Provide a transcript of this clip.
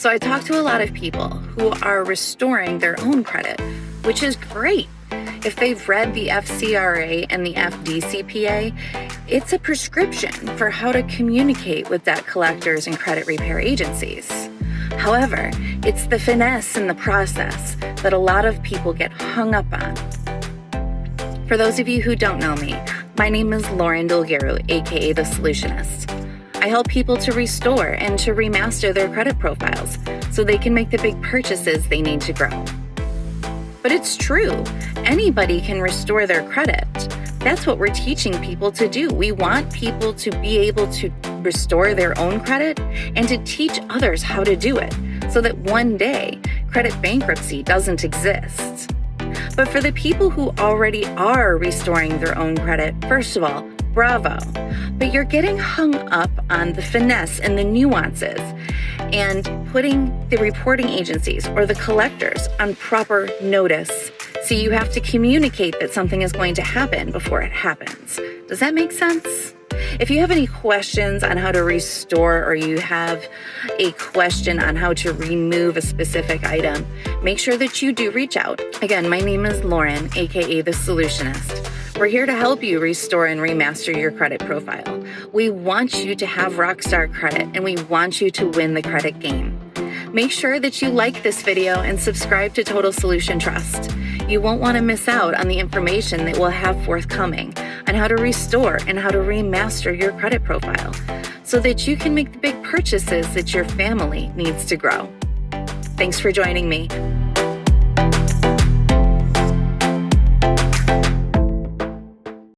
So I talk to a lot of people who are restoring their own credit, which is great. If they've read the FCRA and the FDCPA, it's a prescription for how to communicate with debt collectors and credit repair agencies. However, it's the finesse in the process that a lot of people get hung up on. For those of you who don't know me, my name is Lauren Dulgeru, aka The Solutionist. I help people to restore and to remaster their credit profiles so they can make the big purchases they need to grow. But it's true, anybody can restore their credit. That's what we're teaching people to do. We want people to be able to restore their own credit and to teach others how to do it so that one day credit bankruptcy doesn't exist. But for the people who already are restoring their own credit, first of all, bravo. But you're getting hung up on the finesse and the nuances and putting the reporting agencies or the collectors on proper notice. So you have to communicate that something is going to happen before it happens. Does that make sense? If you have any questions on how to restore or you have a question on how to remove a specific item, make sure that you do reach out. Again, my name is Lauren, aka The Solutionist. We're here to help you restore and remaster your credit profile. We want you to have Rockstar credit and we want you to win the credit game. Make sure that you like this video and subscribe to Total Solution Trust. You won't want to miss out on the information that we'll have forthcoming on how to restore and how to remaster your credit profile so that you can make the big purchases that your family needs to grow. Thanks for joining me.